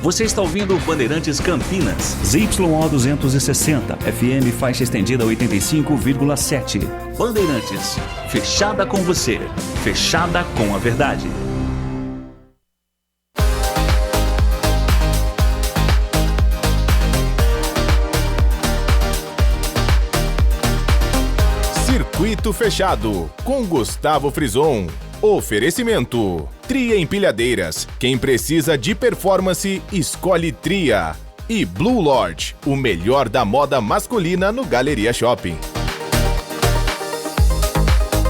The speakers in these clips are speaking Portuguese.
Você está ouvindo Bandeirantes Campinas. ZYO 260, FM faixa estendida 85,7. Bandeirantes, fechada com você, fechada com a verdade. Circuito Fechado, com Gustavo Frison. Oferecimento: Tria Empilhadeiras. Quem precisa de performance, escolhe Tria. E Blue Lodge, o melhor da moda masculina no Galeria Shopping.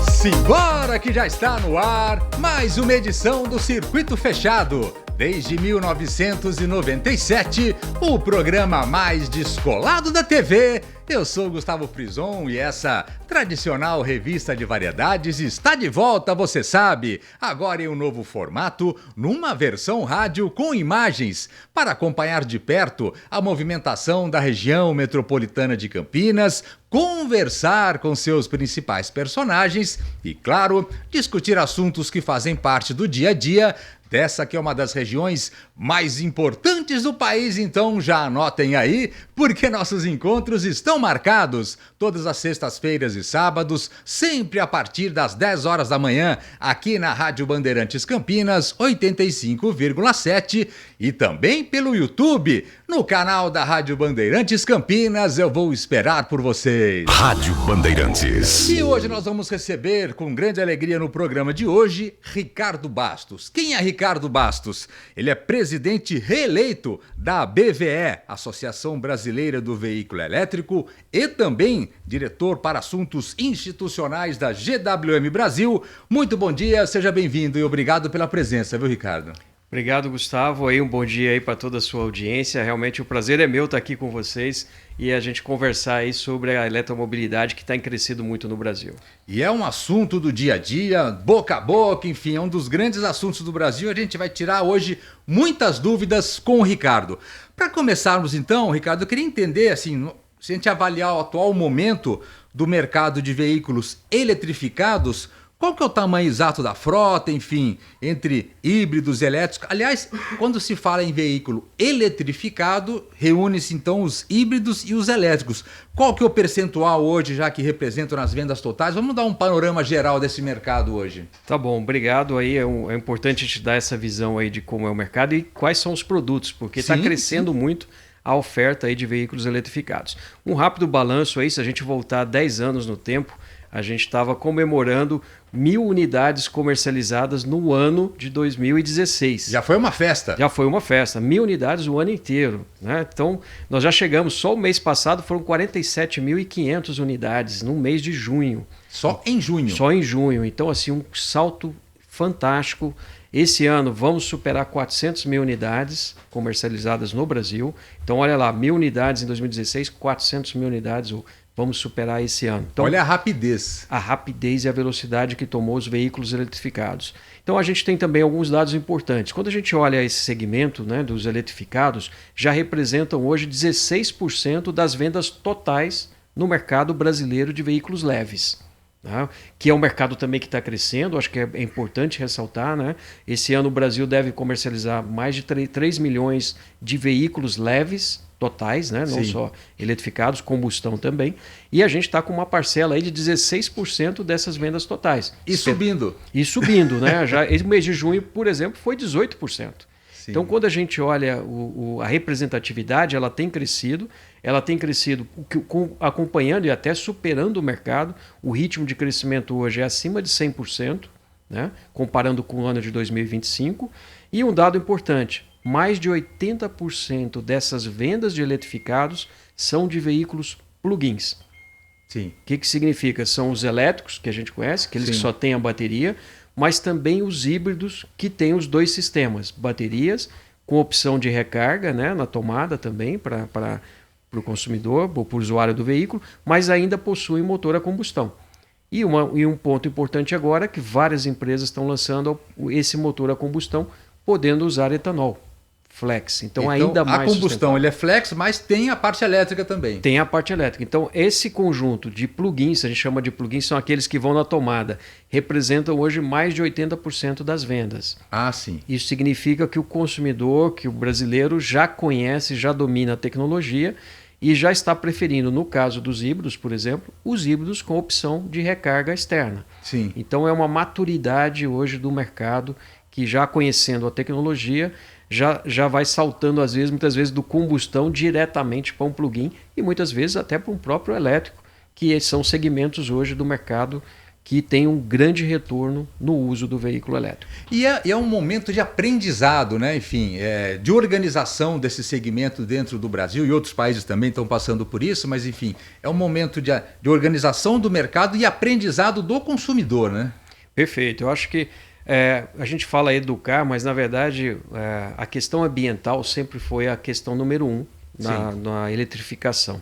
Simbora que já está no ar mais uma edição do Circuito Fechado. Desde 1997, o programa mais descolado da TV. Eu sou Gustavo Frison e essa tradicional revista de variedades está de volta, você sabe, agora em um novo formato, numa versão rádio com imagens, para acompanhar de perto a movimentação da região metropolitana de Campinas, conversar com seus principais personagens e, claro, discutir assuntos que fazem parte do dia a dia dessa que é uma das regiões mais importantes do país. Então já anotem aí, porque nossos encontros estão marcados todas as sextas-feiras e sábados, sempre a partir das 10 horas da manhã, aqui na Rádio Bandeirantes Campinas, 85,7 e também pelo YouTube, no canal da Rádio Bandeirantes Campinas. Eu vou esperar por vocês. Rádio Bandeirantes. E hoje nós vamos receber com grande alegria no programa de hoje, Ricardo Bastos. Quem é Ricardo Bastos? Ele é presidente reeleito da BVE, Associação Brasileira do Veículo Elétrico, e também diretor para assuntos institucionais da GWM Brasil. Muito bom dia, seja bem-vindo e obrigado pela presença, viu, Ricardo? Obrigado, Gustavo. Aí um bom dia aí para toda a sua audiência. Realmente o prazer é meu estar aqui com vocês e a gente conversar aí sobre a eletromobilidade que está crescendo muito no Brasil. E é um assunto do dia a dia, boca a boca, enfim, é um dos grandes assuntos do Brasil. A gente vai tirar hoje muitas dúvidas com o Ricardo. Para começarmos então, Ricardo, eu queria entender, assim, se a gente avaliar o atual momento do mercado de veículos eletrificados, qual que é o tamanho exato da frota, enfim, entre híbridos e elétricos? Aliás, quando se fala em veículo eletrificado, reúne-se então os híbridos e os elétricos. Qual que é o percentual hoje, já que representam nas vendas totais? Vamos dar um panorama geral desse mercado hoje. Tá bom, obrigado. Aí é importante te dar essa visão aí de como é o mercado e quais são os produtos, porque está crescendo muito a oferta aí de veículos eletrificados. Um rápido balanço aí, se a gente voltar 10 anos no tempo, a gente estava comemorando 1.000 unidades comercializadas no ano de 2016. Já foi uma festa. Já foi uma festa. 1.000 unidades o ano inteiro, né? Então, nós já chegamos, só o mês passado foram 47.500 unidades no mês de junho. Só em junho? Só em junho. Então, assim, um salto fantástico. Esse ano vamos superar 400 mil unidades comercializadas no Brasil. Então, olha lá, 1.000 unidades em 2016, 400 mil unidades vamos superar esse ano. Então, olha a rapidez. A rapidez e a velocidade que tomou os veículos eletrificados. Então a gente tem também alguns dados importantes. Quando a gente olha esse segmento, né, dos eletrificados, já representam hoje 16% das vendas totais no mercado brasileiro de veículos leves. Né? Que é um mercado também que está crescendo, acho que é importante ressaltar. Né? Esse ano o Brasil deve comercializar mais de 3 milhões de veículos leves totais, né? Não só eletrificados, combustão também. E a gente está com uma parcela aí de 16% dessas vendas totais. E subindo. E subindo, né? Já, esse mês de junho, por exemplo, foi 18%. Sim. Então, quando a gente olha a representatividade, ela tem crescido acompanhando e até superando o mercado. O ritmo de crescimento hoje é acima de 100%, né? Comparando com o ano de 2025. E um dado importante, mais de 80% dessas vendas de eletrificados são de veículos plug-ins. Sim. O que significa? São os elétricos, que a gente conhece, aqueles que só têm a bateria, mas também os híbridos, que têm os dois sistemas. Baterias, com opção de recarga, né, na tomada também, para o consumidor, para o usuário do veículo, mas ainda possuem motor a combustão. E um ponto importante agora é que várias empresas estão lançando esse motor a combustão, podendo usar etanol. flex. Então ainda mais a combustão ele é flex, mas tem a parte elétrica também. Tem a parte elétrica. Então esse conjunto de plugins, a gente chama de plugins, são aqueles que vão na tomada, representam hoje mais de 80% das vendas. Ah, sim. Isso significa que o consumidor, que o brasileiro já conhece, já domina a tecnologia e já está preferindo, no caso dos híbridos, por exemplo, os híbridos com opção de recarga externa. Sim. Então é uma maturidade hoje do mercado que, já conhecendo a tecnologia, já vai saltando, muitas vezes, do combustão diretamente para um plug-in e muitas vezes até para um próprio elétrico, que são segmentos hoje do mercado que tem um grande retorno no uso do veículo elétrico. E é um momento de aprendizado, né? Enfim, de organização desse segmento dentro do Brasil, e outros países também estão passando por isso, mas enfim, é um momento de organização do mercado e aprendizado do consumidor, né? Perfeito. Eu acho que a gente fala educar, mas na verdade a questão ambiental sempre foi a questão número 1 na eletrificação.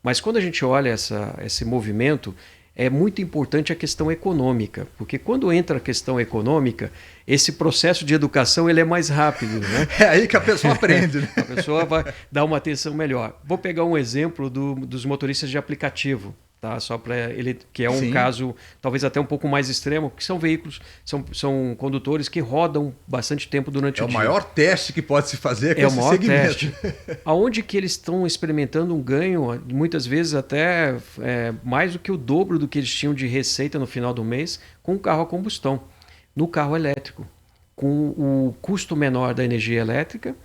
Mas quando a gente olha esse movimento, é muito importante a questão econômica, porque quando entra a questão econômica, esse processo de educação ele é mais rápido, né? É aí que a pessoa aprende, né? A pessoa vai dar uma atenção melhor. Vou pegar um exemplo dos motoristas de aplicativo. Tá? Só para ele, que é um Sim. caso talvez até um pouco mais extremo, que são veículos, são condutores que rodam bastante tempo durante o dia. É o maior teste que pode se fazer com É o esse maior segmento. teste. Aonde que eles estão experimentando um ganho, muitas vezes até mais do que o dobro do que eles tinham de receita no final do mês, com o carro a combustão, no carro elétrico, com o custo menor da energia elétrica,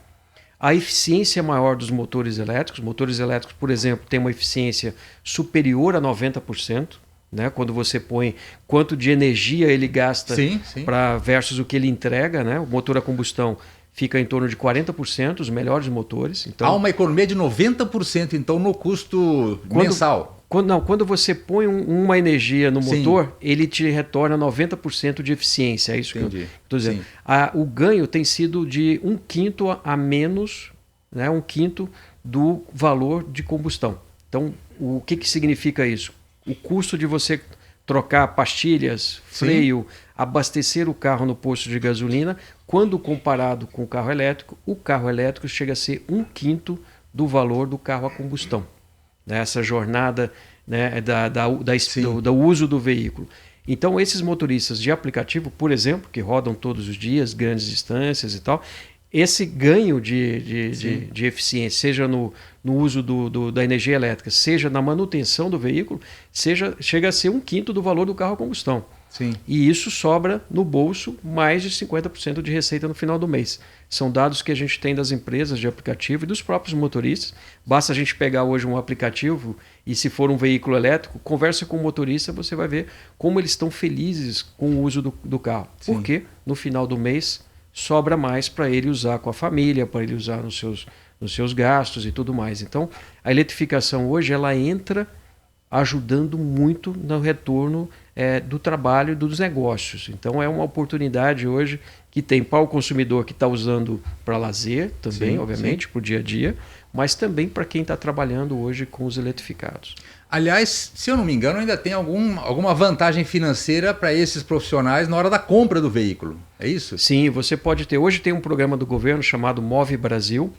a eficiência maior dos motores elétricos. Motores elétricos, por exemplo, têm uma eficiência superior a 90%, né? Quando você põe quanto de energia ele gasta versus o que ele entrega, né? O motor a combustão fica em torno de 40%, os melhores motores. Então, há uma economia de 90% então no custo mensal. Quando você põe uma energia no motor, ele te retorna 90% de eficiência. É isso que eu estou dizendo. O ganho tem sido de 1/5 a menos, né, 1/5 do valor de combustão. Então, o que significa isso? O custo de você trocar pastilhas, freio, abastecer o carro no posto de gasolina, quando comparado com o carro elétrico chega a ser 1/5 do valor do carro a combustão. Essa jornada, né, do uso do veículo. Então, esses motoristas de aplicativo, por exemplo, que rodam todos os dias, grandes distâncias e tal, esse ganho de eficiência, seja no uso da energia elétrica, seja na manutenção do veículo, chega a ser 1/5 do valor do carro a combustão. Sim. E isso sobra no bolso mais de 50% de receita no final do mês. São dados que a gente tem das empresas de aplicativo e dos próprios motoristas. Basta a gente pegar hoje um aplicativo e, se for um veículo elétrico, conversa com o motorista, você vai ver como eles estão felizes com o uso do carro. Sim. Porque no final do mês sobra mais para ele usar com a família, para ele usar nos seus gastos e tudo mais. Então, a eletrificação hoje ela entra ajudando muito no retorno do trabalho e dos negócios. Então é uma oportunidade hoje que tem para o consumidor que está usando para lazer também, obviamente, para o dia a dia, mas também para quem está trabalhando hoje com os eletrificados. Aliás, se eu não me engano, ainda tem alguma vantagem financeira para esses profissionais na hora da compra do veículo. É isso? Sim, você pode ter. Hoje tem um programa do governo chamado Move Brasil,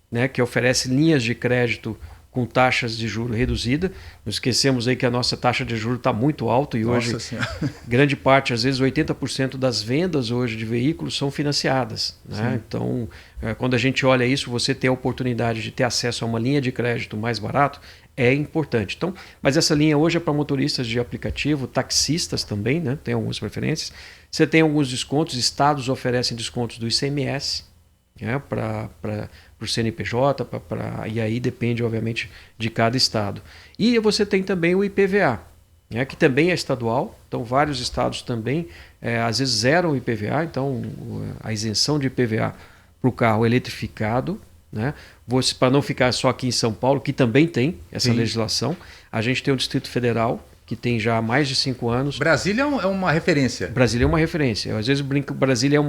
né, que oferece linhas de crédito com taxas de juros reduzida. Não esquecemos aí que a nossa taxa de juros está muito alta e hoje grande parte, às vezes 80% das vendas hoje de veículos são financiadas, né? Então, quando a gente olha isso, você ter a oportunidade de ter acesso a uma linha de crédito mais barato é importante. Então, mas essa linha hoje é para motoristas de aplicativo, taxistas também, né? Tem algumas preferências. Você tem alguns descontos, estados oferecem descontos do ICMS, né? Para o CNPJ, e aí depende, obviamente, de cada estado. E você tem também o IPVA, né, que também é estadual, então vários estados também, às vezes zeram o IPVA, então a isenção de IPVA para o carro eletrificado, né, para não ficar só aqui em São Paulo, que também tem essa legislação. A gente tem o Distrito Federal, que tem já há mais de 5 anos. Brasília é uma referência. Brasília é uma referência. Eu, às vezes brinco que Brasília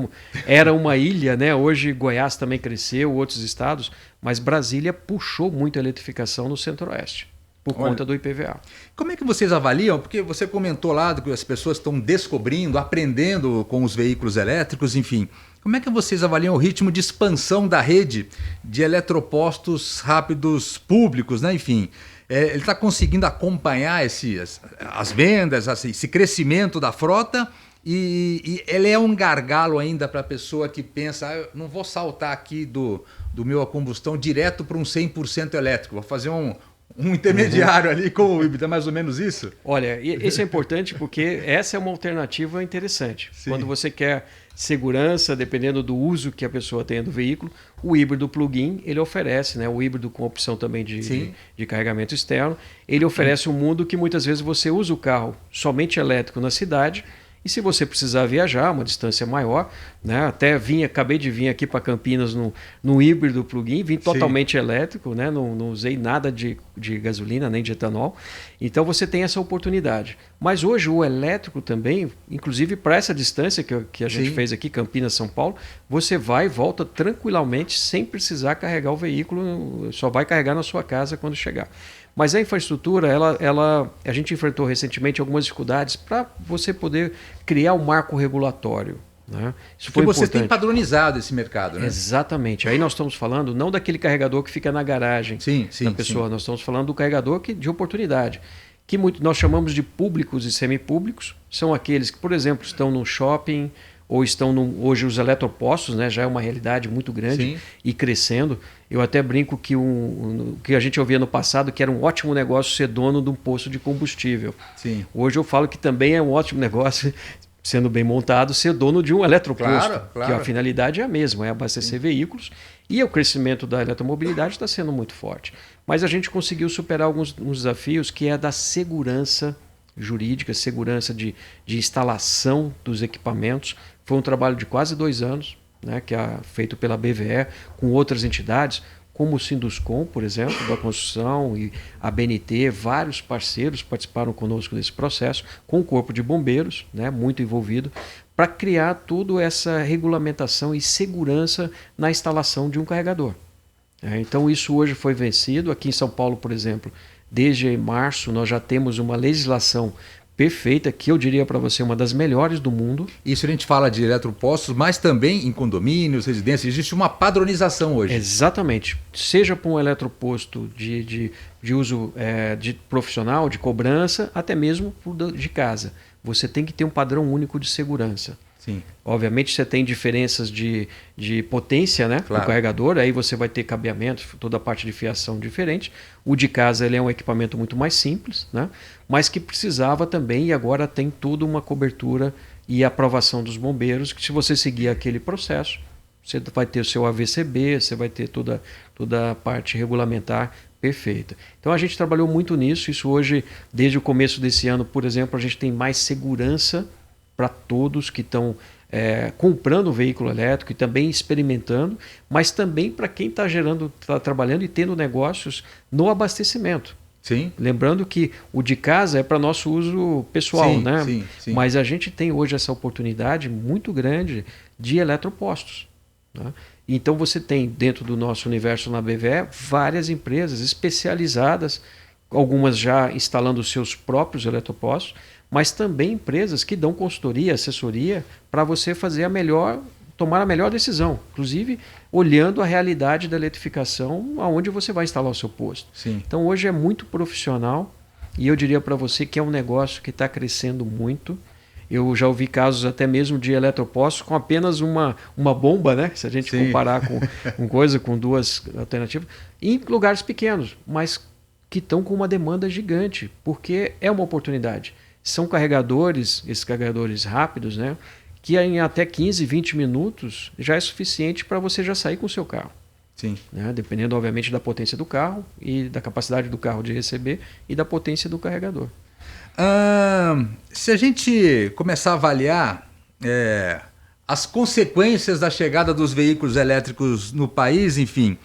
era uma ilha, né? Hoje Goiás também cresceu, outros estados, mas Brasília puxou muito a eletrificação no Centro-Oeste, por conta do IPVA. Como é que vocês avaliam? Porque você comentou lá que as pessoas estão descobrindo, aprendendo com os veículos elétricos, enfim. Como é que vocês avaliam o ritmo de expansão da rede de eletropostos rápidos públicos, né? Enfim, ele está conseguindo acompanhar as vendas, esse crescimento da frota e ele é um gargalo ainda para a pessoa que pensa, eu não vou saltar aqui do meu a combustão direto para um 100% elétrico, vou fazer um intermediário ali com o híbrido, é mais ou menos isso? Olha, isso é importante porque essa é uma alternativa interessante. Sim. Quando você quer segurança, dependendo do uso que a pessoa tenha do veículo, o híbrido plug-in, ele oferece, né? O híbrido com opção também de carregamento externo, ele oferece um mundo que muitas vezes você usa o carro somente elétrico na cidade. E se você precisar viajar uma distância maior, né? Acabei de vir aqui para Campinas no híbrido plug-in, vim totalmente elétrico, né? Não usei nada de gasolina nem de etanol. Então você tem essa oportunidade. Mas hoje o elétrico também, inclusive para essa distância que a gente fez aqui, Campinas, São Paulo, você vai e volta tranquilamente sem precisar carregar o veículo, só vai carregar na sua casa quando chegar. Mas a infraestrutura, a gente enfrentou recentemente algumas dificuldades para você poder criar um marco regulatório. Né? Isso foi você importante. tem padronizado esse mercado, né? Exatamente. Aí nós estamos falando não daquele carregador que fica na garagem da pessoa, nós estamos falando do carregador de oportunidade, que nós chamamos de públicos e semipúblicos. São aqueles que, por exemplo, estão no shopping ou estão hoje os eletropostos, né? Já é uma realidade muito grande e crescendo. Eu até brinco que a gente ouvia no passado que era um ótimo negócio ser dono de um posto de combustível. Sim. Hoje eu falo que também é um ótimo negócio, sendo bem montado, ser dono de um eletroposto, que a finalidade é a mesma, é abastecer veículos, e o crescimento da eletromobilidade está sendo muito forte. Mas a gente conseguiu superar alguns desafios, que é da segurança jurídica, segurança de instalação dos equipamentos. Foi um trabalho de quase 2 anos, né, que é feito pela BVE com outras entidades, como o Sinduscom, por exemplo, da construção, e a BNT, vários parceiros participaram conosco desse processo, com o Corpo de Bombeiros, né, muito envolvido, para criar toda essa regulamentação e segurança na instalação de um carregador. Então isso hoje foi vencido. Aqui em São Paulo, por exemplo, desde março nós já temos uma legislação perfeita, que eu diria para você uma das melhores do mundo. Isso a gente fala de eletropostos, mas também em condomínios, residências, existe uma padronização hoje. Exatamente. Seja para um eletroposto de uso de profissional, de cobrança, até mesmo de casa. Você tem que ter um padrão único de segurança. Sim. Obviamente você tem diferenças de potência, né? Claro. No carregador, aí você vai ter cabeamento, toda a parte de fiação diferente. O de casa ele é um equipamento muito mais simples, né? Mas que precisava também, e agora tem toda uma cobertura e aprovação dos bombeiros, que se você seguir aquele processo, você vai ter o seu AVCB, você vai ter toda a parte regulamentar perfeita. Então a gente trabalhou muito nisso. Isso hoje, desde o começo desse ano, por exemplo, a gente tem mais segurança para todos que estão comprando o veículo elétrico e também experimentando, mas também para quem está trabalhando e tendo negócios no abastecimento. Sim. Lembrando que o de casa é para nosso uso pessoal, né? Sim. Mas a gente tem hoje essa oportunidade muito grande de eletropostos. Né? Então você tem dentro do nosso universo na BVE várias empresas especializadas, algumas já instalando os seus próprios eletropostos, mas também empresas que dão consultoria, assessoria para você tomar a melhor decisão, inclusive olhando a realidade da eletrificação aonde você vai instalar o seu posto. Sim. Então hoje é muito profissional e eu diria para você que é um negócio que está crescendo muito. Eu já ouvi casos até mesmo de eletropostos com apenas uma bomba, né? Se a gente comparar com 2 alternativas, em lugares pequenos, mas que estão com uma demanda gigante, porque é uma oportunidade. São carregadores, esses carregadores rápidos, né, que em até 15, 20 minutos já é suficiente para você já sair com o seu carro. Sim. Né, dependendo, obviamente, da potência do carro e da capacidade do carro de receber e da potência do carregador. Se a gente começar a avaliar as consequências da chegada dos veículos elétricos no país, enfim,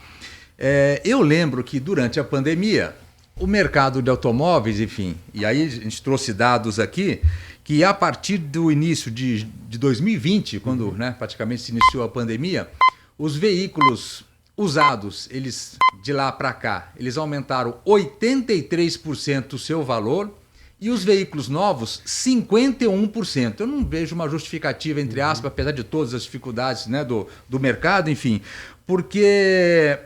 eu lembro que durante a pandemia, o mercado de automóveis, enfim, e aí a gente trouxe dados aqui, que a partir do início de 2020, quando praticamente se iniciou a pandemia, os veículos usados, eles de lá para cá, eles aumentaram 83% o seu valor E os veículos novos, 51%. Eu não vejo uma justificativa, entre aspas, apesar de todas as dificuldades, né, do mercado, enfim, porque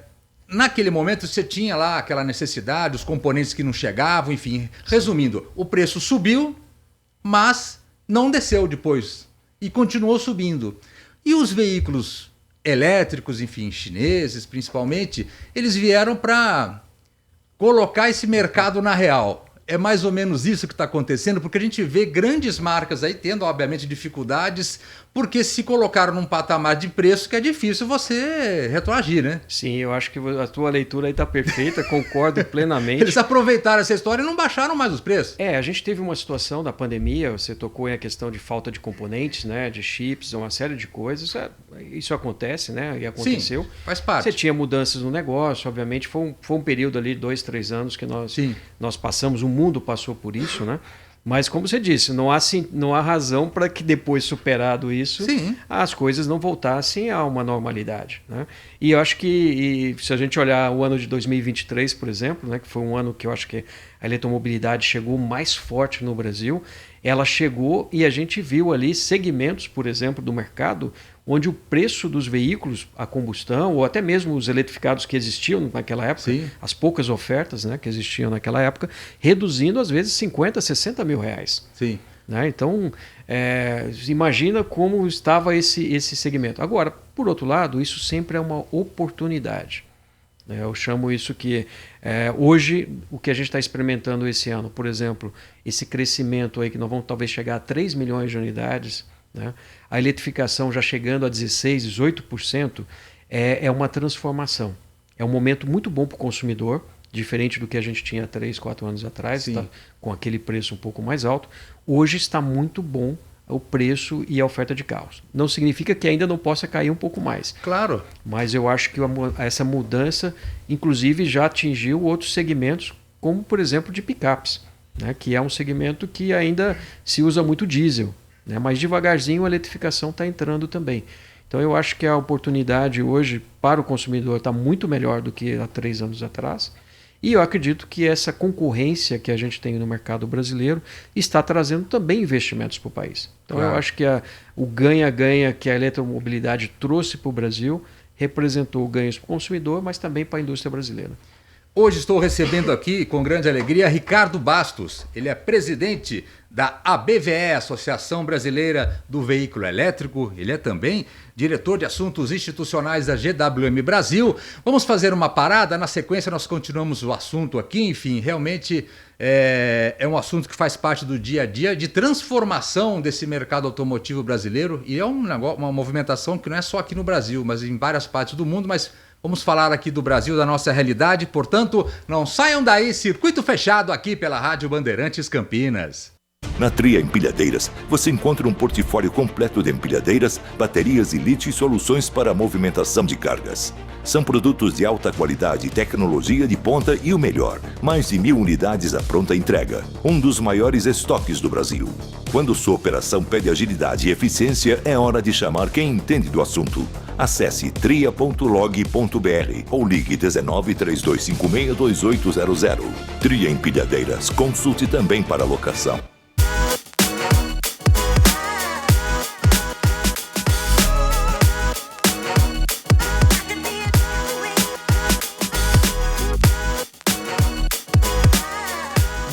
naquele momento você tinha lá aquela necessidade, os componentes que não chegavam, enfim. Resumindo, o preço subiu, mas não desceu depois e continuou subindo. E os veículos elétricos, enfim, chineses principalmente, eles vieram para colocar esse mercado na real. É mais ou menos isso que está acontecendo, porque a gente vê grandes marcas aí tendo, obviamente, dificuldades, porque se colocaram num patamar de preço que é difícil você retroagir, né? Sim, eu acho que a tua leitura aí está perfeita, concordo plenamente. Eles aproveitaram essa história e não baixaram mais os preços. A gente teve uma situação da pandemia, você tocou em a questão de falta de componentes, né, de chips, uma série de coisas. Isso acontece, né? E aconteceu. Sim, faz parte. Você tinha mudanças no negócio, obviamente, foi um período ali, 2-3 anos que nós passamos, o mundo passou por isso, né? Mas, como você disse, não há razão para que depois, superado isso, as coisas não voltassem a uma normalidade, né? E eu acho que, se a gente olhar o ano de 2023, por exemplo, né, que foi um ano que eu acho que a eletromobilidade chegou mais forte no Brasil, ela chegou e a gente viu ali segmentos, por exemplo, do mercado, onde o preço dos veículos a combustão, ou até mesmo os eletrificados que existiam naquela época, as poucas ofertas, né, que existiam naquela época, reduzindo às vezes 50, 60 mil reais. Sim. Né? Então, imagina como estava esse segmento. Agora, por outro lado, isso sempre é uma oportunidade. Eu chamo isso que hoje o que a gente está experimentando esse ano, por exemplo, esse crescimento aí que nós vamos talvez chegar a 3 milhões de unidades, né? A eletrificação já chegando a 16%, 18%, é uma transformação. É um momento muito bom para o consumidor, diferente do que a gente tinha 3, 4 anos atrás, tá, com aquele preço um pouco mais alto. Hoje está muito bom o preço e a oferta de carros. Não significa que ainda não possa cair um pouco mais. Claro. Mas eu acho que essa mudança, inclusive, já atingiu outros segmentos, como, por exemplo, de picapes, né, que é um segmento que ainda se usa muito diesel, né, mas devagarzinho a eletrificação está entrando também. Então eu acho que a oportunidade hoje para o consumidor está muito melhor do que há 3 anos atrás. E eu acredito que essa concorrência que a gente tem no mercado brasileiro está trazendo também investimentos para o país. Então eu acho que o ganha-ganha que a eletromobilidade trouxe para o Brasil representou ganhos para o consumidor, mas também para a indústria brasileira. Hoje estou recebendo aqui, com grande alegria, Ricardo Bastos. Ele é presidente da ABVE, Associação Brasileira do Veículo Elétrico. Ele é também diretor de assuntos institucionais da GWM Brasil. Vamos fazer uma parada, na sequência nós continuamos o assunto aqui. Enfim, realmente é um assunto que faz parte do dia a dia de transformação desse mercado automotivo brasileiro. E é uma movimentação que não é só aqui no Brasil, mas em várias partes do mundo, mas vamos falar aqui do Brasil, da nossa realidade. Portanto, não saiam daí, circuito fechado aqui pela Rádio Bandeirantes Campinas. Na Tria Empilhadeiras, você encontra um portfólio completo de empilhadeiras, baterias e lítio e soluções para a movimentação de cargas. São produtos de alta qualidade, tecnologia de ponta e o melhor, mais de 1.000 unidades à pronta entrega. Um dos maiores estoques do Brasil. Quando sua operação pede agilidade e eficiência, é hora de chamar quem entende do assunto. Acesse tria.log.br ou ligue 19 3256 2800. Tria Empilhadeiras, consulte também para locação.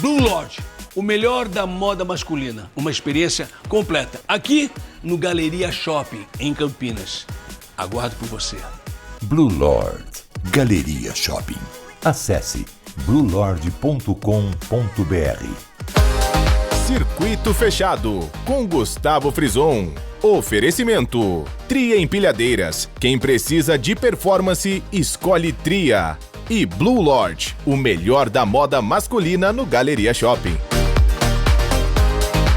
Blue Lodge, o melhor da moda masculina. Uma experiência completa. Aqui no Galeria Shopping, em Campinas. Aguardo por você. Blue Lord, Galeria Shopping. Acesse bluelord.com.br. Circuito Fechado, com Gustavo Frison. Oferecimento: Tria Empilhadeiras. Quem precisa de performance, escolhe Tria. E Blue Lord, o melhor da moda masculina no Galeria Shopping.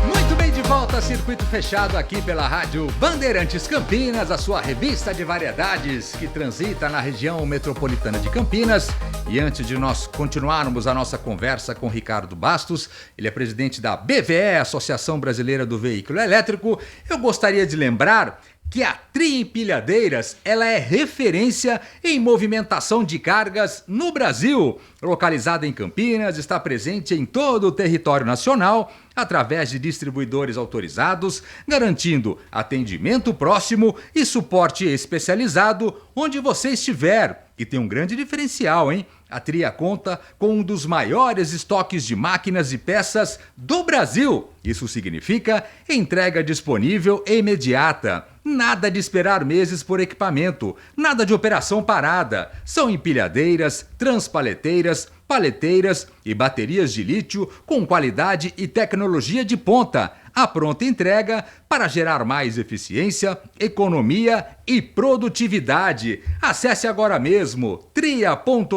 Muito bem, de volta a Circuito Fechado aqui pela Rádio Bandeirantes Campinas, a sua revista de variedades que transita na região metropolitana de Campinas. E antes de nós continuarmos a nossa conversa com Ricardo Bastos, ele é presidente da BVE, Associação Brasileira do Veículo Elétrico, eu gostaria de lembrar que a Tria Empilhadeiras ela é referência em movimentação de cargas no Brasil. localizada em Campinas, está presente em todo o território nacional através de distribuidores autorizados, garantindo atendimento próximo e suporte especializado onde você estiver. E tem um grande diferencial, hein? A Tria conta com um dos maiores estoques de máquinas e peças do Brasil. Isso significa entrega disponível e imediata. Nada de esperar meses por equipamento, nada de operação parada. São empilhadeiras, transpaleteiras, paleteiras e baterias de lítio com qualidade e tecnologia de ponta. A pronta entrega para gerar mais eficiência, economia e produtividade. Acesse agora mesmo tria.log.br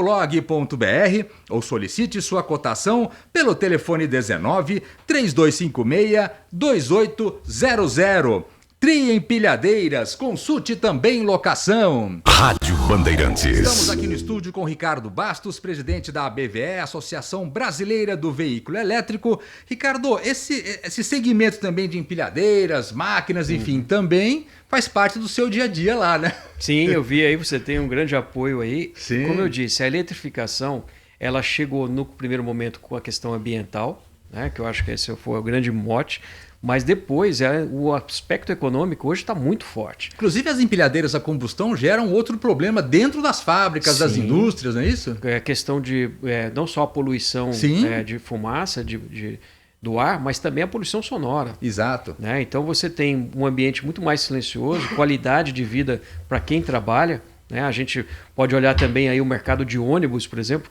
ou solicite sua cotação pelo telefone 19 3256 2800. Tria Empilhadeiras, consulte também locação. Rádio Bandeirantes. Estamos aqui no estúdio com Ricardo Bastos, presidente da ABVE, Associação Brasileira do Veículo Elétrico. Ricardo, esse segmento também de empilhadeiras, máquinas, enfim, também faz parte do seu dia a dia lá, né? Sim, eu vi aí, você tem um grande apoio aí. Sim. Como eu disse, a eletrificação, ela chegou no primeiro momento com a questão ambiental, né, que eu acho que esse foi o grande mote. Mas depois, o aspecto econômico hoje está muito forte. Inclusive as empilhadeiras a combustão geram outro problema dentro das fábricas, das indústrias, não é isso? É questão de não só a poluição de fumaça, do ar, mas também a poluição sonora. Exato. Né? Então você tem um ambiente muito mais silencioso, qualidade de vida para quem trabalha. Né? A gente pode olhar também aí o mercado de ônibus, por exemplo.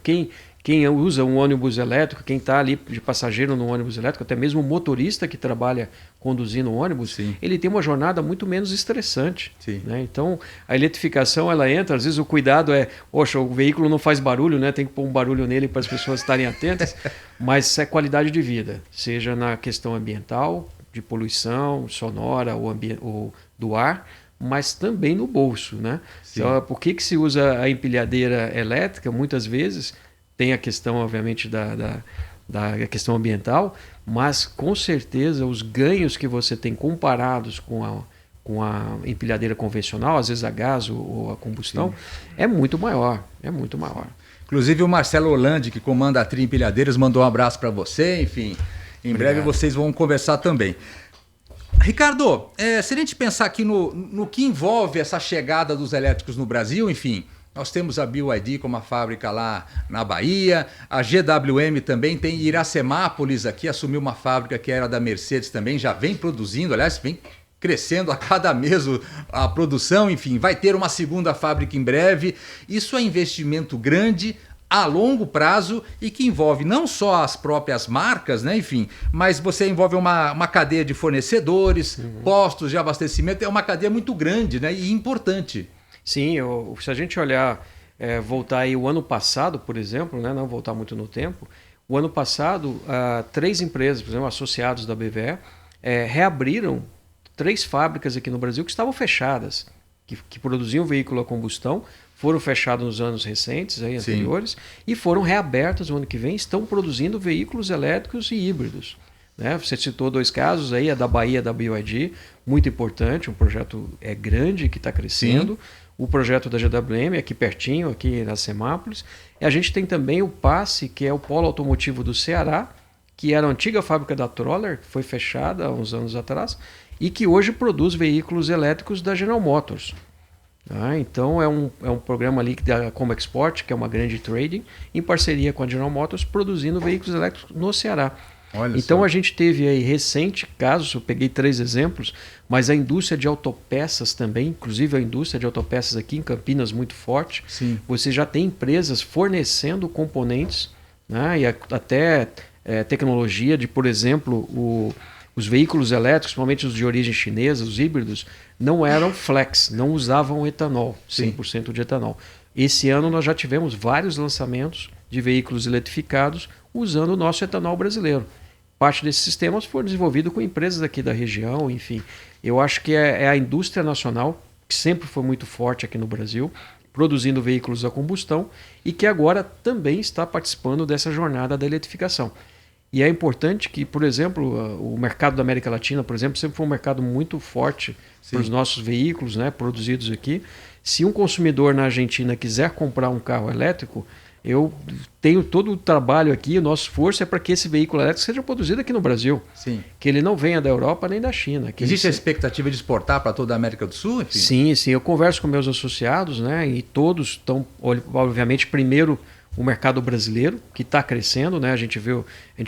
Quem usa um ônibus elétrico, quem está ali de passageiro no ônibus elétrico, até mesmo o motorista que trabalha conduzindo o ônibus, Sim. ele tem uma jornada muito menos estressante. Sim. Né? Então, a eletrificação, ela entra, às vezes o cuidado poxa, o veículo não faz barulho, né? Tem que pôr um barulho nele para as pessoas estarem atentas, mas é qualidade de vida, seja na questão ambiental, de poluição sonora ou do ar, mas também no bolso. Né? Então, por que se usa a empilhadeira elétrica? Muitas vezes tem a questão, obviamente, da questão ambiental, mas com certeza os ganhos que você tem comparados com a empilhadeira convencional, às vezes a gás ou a combustão, é muito maior. É muito maior. Inclusive o Marcelo Hollande, que comanda a Tria Empilhadeiras, mandou um abraço para você, enfim. Em breve vocês vão conversar também. Ricardo, se a gente pensar aqui no que envolve essa chegada dos elétricos no Brasil, enfim, nós temos a BYD como a fábrica lá na Bahia, a GWM também tem Iracemápolis aqui, assumiu uma fábrica que era da Mercedes também, já vem produzindo, aliás, vem crescendo a cada mês a produção, enfim, vai ter uma segunda fábrica em breve. Isso é investimento grande, a longo prazo e que envolve não só as próprias marcas, né, enfim, mas você envolve uma cadeia de fornecedores, postos de abastecimento, é uma cadeia muito grande, né, e importante. Sim, se a gente olhar, voltar aí o ano passado, por exemplo, né, não voltar muito no tempo, o ano passado, 3 empresas, por exemplo, associados da BVE, reabriram 3 fábricas aqui no Brasil que estavam fechadas, que produziam veículo a combustão, foram fechadas nos anos recentes, aí, anteriores, e foram reabertas no ano que vem, estão produzindo veículos elétricos e híbridos. Né? Você citou 2 casos aí, a da Bahia, da BYD, muito importante, um projeto grande que está crescendo. Sim. O projeto da GWM, aqui pertinho, aqui na Semápolis. E a gente tem também o PASSE, que é o Polo Automotivo do Ceará, que era a antiga fábrica da Troller, que foi fechada há uns anos atrás, e que hoje produz veículos elétricos da General Motors. Então é um programa ali da Como Export, que é uma grande trading, em parceria com a General Motors, produzindo veículos elétricos no Ceará. Então a gente teve aí recente casos, eu peguei 3 exemplos, mas a indústria de autopeças também, inclusive a indústria de autopeças aqui em Campinas muito forte. Sim. Você já tem empresas fornecendo componentes, né, e até tecnologia de, por exemplo, os veículos elétricos, principalmente os de origem chinesa, os híbridos, não eram flex, não usavam etanol, 100% de etanol. Esse ano nós já tivemos vários lançamentos de veículos eletrificados usando o nosso etanol brasileiro. Parte desses sistemas foram desenvolvidos com empresas aqui da região, enfim. Eu acho que é a indústria nacional, que sempre foi muito forte aqui no Brasil, produzindo veículos a combustão e que agora também está participando dessa jornada da eletrificação. E é importante que, por exemplo, o mercado da América Latina, por exemplo, sempre foi um mercado muito forte para os nossos veículos, né, produzidos aqui. Se um consumidor na Argentina quiser comprar um carro elétrico, Eu tenho todo o trabalho aqui, o nosso esforço é para que esse veículo elétrico seja produzido aqui no Brasil. Sim. Que ele não venha da Europa nem da China. Existe a expectativa de exportar para toda a América do Sul? Enfim? Sim, sim. Eu converso com meus associados, né? E todos estão, obviamente, primeiro o mercado brasileiro, que está crescendo, né? A gente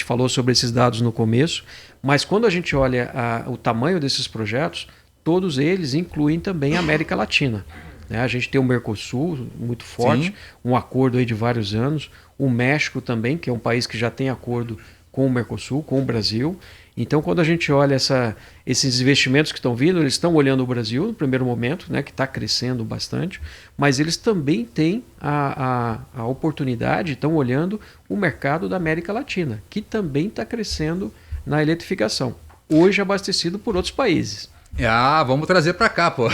falou sobre esses dados no começo, mas quando a gente olha o tamanho desses projetos, todos eles incluem também a América Latina. A gente tem o Mercosul muito forte, sim, um acordo aí de vários anos. O México também, que é um país que já tem acordo com o Mercosul, com o Brasil. Então, quando a gente olha esses investimentos que estão vindo, eles estão olhando o Brasil no primeiro momento, né, que está crescendo bastante, mas eles também têm a oportunidade, estão olhando o mercado da América Latina, que também está crescendo na eletrificação, hoje abastecido por outros países. Vamos trazer para cá, pô.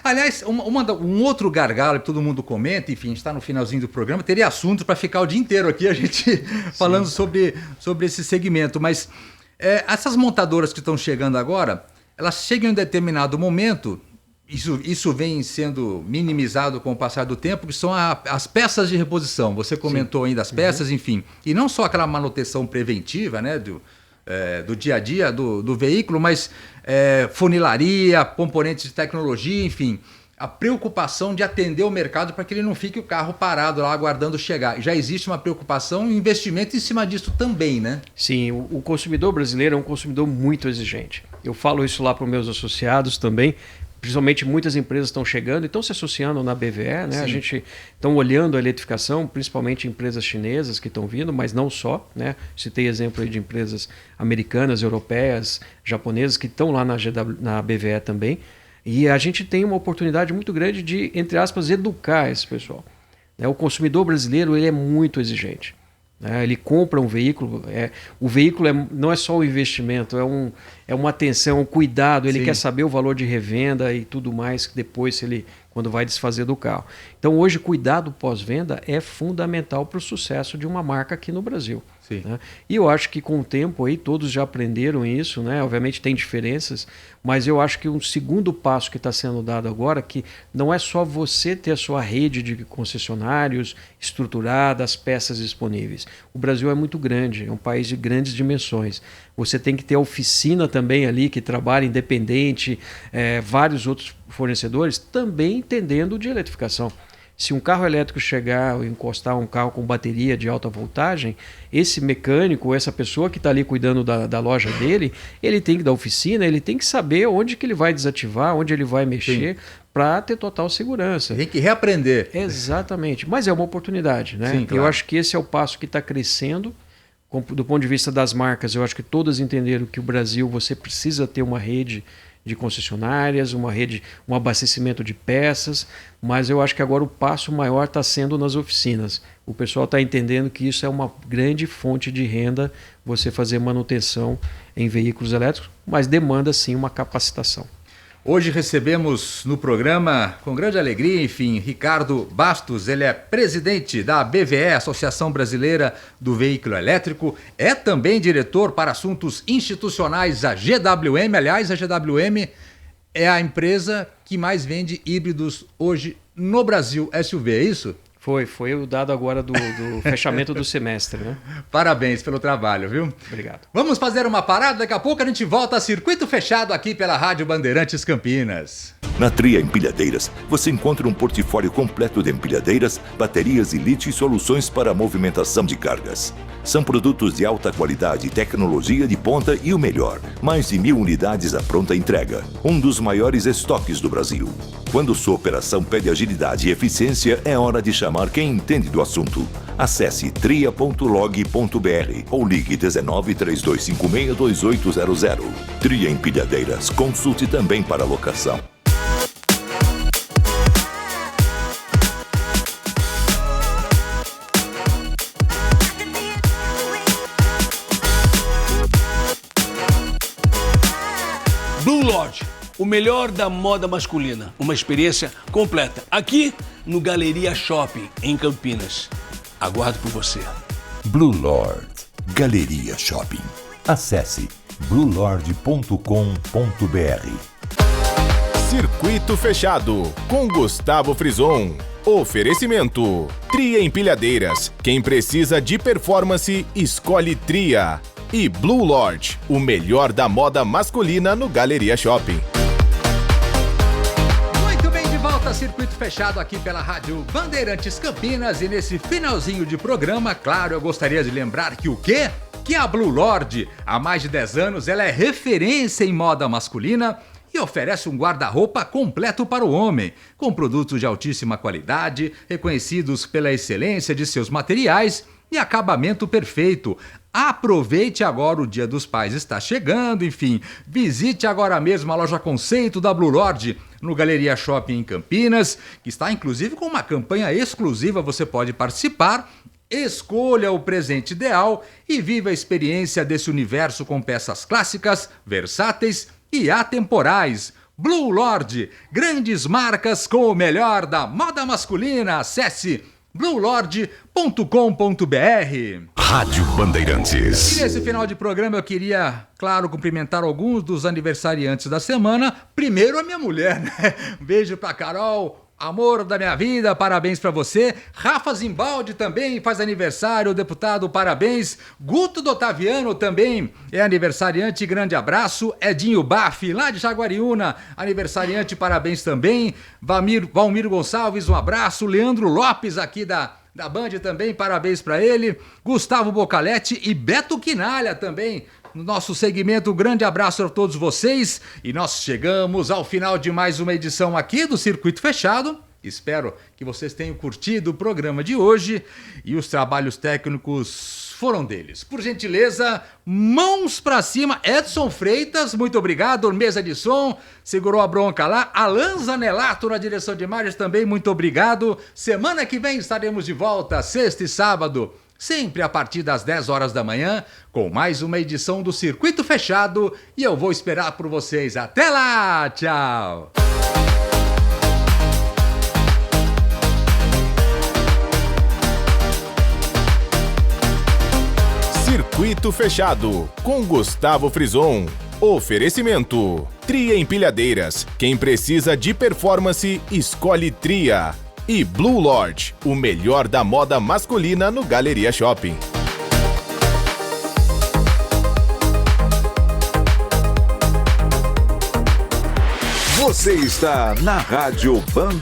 Aliás, um outro gargalo que todo mundo comenta, enfim, a gente está no finalzinho do programa, teria assunto para ficar o dia inteiro aqui a gente falando sobre esse segmento, mas essas montadoras que estão chegando agora, elas chegam em determinado momento, isso vem sendo minimizado com o passar do tempo, que são as peças de reposição. Você comentou ainda das peças, enfim, e não só aquela manutenção preventiva, né, do dia a dia do veículo, mas funilaria, componentes de tecnologia, enfim, a preocupação de atender o mercado para que ele não fique o carro parado lá aguardando chegar. Já existe uma preocupação e investimento em cima disso também, né? Sim, o consumidor brasileiro é um consumidor muito exigente. Eu falo isso lá para os meus associados também. Principalmente muitas empresas estão chegando e estão se associando na BVE, né? Sim. A gente estão olhando a eletrificação, principalmente empresas chinesas que estão vindo, mas não só, né? Citei exemplo aí de empresas americanas, europeias, japonesas que estão lá na BVE também. E a gente tem uma oportunidade muito grande de, entre aspas, educar esse pessoal. O consumidor brasileiro ele é muito exigente. Ele compra um veículo, o veículo não é só o investimento, é uma atenção, um cuidado, ele quer saber o valor de revenda e tudo mais depois quando vai desfazer do carro. Então hoje cuidado pós-venda é fundamental para o sucesso de uma marca aqui no Brasil. Né? E eu acho que com o tempo aí todos já aprenderam isso, né? Obviamente tem diferenças, mas eu acho que um segundo passo que está sendo dado agora, que não é só você ter a sua rede de concessionários estruturada, as peças disponíveis. O Brasil é muito grande, é um país de grandes dimensões. Você tem que ter a oficina também ali que trabalha independente, vários outros fornecedores também entendendo de eletrificação. Se um carro elétrico chegar ou encostar um carro com bateria de alta voltagem, esse mecânico, essa pessoa que está ali cuidando da loja dele, ele tem que dar oficina, ele tem que saber onde que ele vai desativar, onde ele vai mexer para ter total segurança. Tem que reaprender. Exatamente, mas é uma oportunidade, né? Sim, claro. Eu acho que esse é o passo que está crescendo. Do ponto de vista das marcas, eu acho que todas entenderam que o Brasil você precisa ter uma rede de concessionárias, um abastecimento de peças, mas eu acho que agora o passo maior está sendo nas oficinas. O pessoal está entendendo que isso é uma grande fonte de renda, você fazer manutenção em veículos elétricos, mas demanda sim uma capacitação. Hoje recebemos no programa, com grande alegria, enfim, Ricardo Bastos. Ele é presidente da BVE, Associação Brasileira do Veículo Elétrico. É também diretor para assuntos institucionais da GWM. Aliás, a GWM é a empresa que mais vende híbridos hoje no Brasil. SUV, é isso? Foi o dado agora do fechamento do semestre, né? Parabéns pelo trabalho, viu? Obrigado. Vamos fazer uma parada, daqui a pouco a gente volta a Circuito Fechado aqui pela Rádio Bandeirantes Campinas. Na Tria Empilhadeiras, você encontra um portfólio completo de empilhadeiras, baterias e lítio e soluções para a movimentação de cargas. São produtos de alta qualidade, tecnologia de ponta e o melhor, mais de 1.000 unidades à pronta entrega. Um dos maiores estoques do Brasil. Quando sua operação pede agilidade e eficiência, é hora de chamar quem entende do assunto. Acesse tria.log.br ou ligue 19 3256 2800. Tria Empilhadeiras, consulte também para locação. Blue Lodge, o melhor da moda masculina. Uma experiência completa. Aqui no Galeria Shopping, em Campinas. Aguardo por você. Blue Lord Galeria Shopping. Acesse bluelord.com.br. Circuito Fechado, com Gustavo Frison. Oferecimento: Tria Empilhadeiras. Quem precisa de performance, escolhe Tria. E Blue Lord, o melhor da moda masculina no Galeria Shopping. Muito bem, de volta a Circuito Fechado aqui pela Rádio Bandeirantes Campinas. E nesse finalzinho de programa, claro, eu gostaria de lembrar que o quê? Que a Blue Lord, há mais de 10 anos, ela é referência em moda masculina e oferece um guarda-roupa completo para o homem, com produtos de altíssima qualidade, reconhecidos pela excelência de seus materiais e acabamento perfeito. Aproveite agora, o Dia dos Pais está chegando, enfim, visite agora mesmo a loja Conceito da Blue Lord no Galeria Shopping em Campinas, que está inclusive com uma campanha exclusiva, você pode participar. Escolha o presente ideal e viva a experiência desse universo com peças clássicas, versáteis e atemporais. Blue Lord, grandes marcas com o melhor da moda masculina. Acesse bluelord.com.br. Rádio Bandeirantes. E nesse final de programa eu queria, claro, cumprimentar alguns dos aniversariantes da semana. Primeiro a minha mulher, né? Um beijo pra Carol. Amor da minha vida, parabéns pra você. Rafa Zimbaldi também faz aniversário, deputado, parabéns. Guto do Otaviano também é aniversariante, grande abraço. Edinho Baff, lá de Jaguariúna, aniversariante, parabéns também. Valmir Gonçalves, um abraço. Leandro Lopes aqui da Band também, parabéns pra ele. Gustavo Bocaletti e Beto Quinalha também. No nosso segmento, um grande abraço a todos vocês e nós chegamos ao final de mais uma edição aqui do Circuito Fechado. Espero que vocês tenham curtido o programa de hoje e os trabalhos técnicos foram deles. Por gentileza, mãos pra cima. Edson Freitas, muito obrigado. Mesa de som, segurou a bronca lá. Alan Zanelato na direção de imagens também, muito obrigado. Semana que vem estaremos de volta, sexta e sábado, sempre a partir das 10 horas da manhã, com mais uma edição do Circuito Fechado. E eu vou esperar por vocês. Até lá! Tchau! Circuito Fechado, com Gustavo Frison. Oferecimento: Tria Empilhadeiras. Quem precisa de performance, escolhe Tria. E Blue Lord, o melhor da moda masculina no Galeria Shopping. Você está na Rádio Bandeirantes.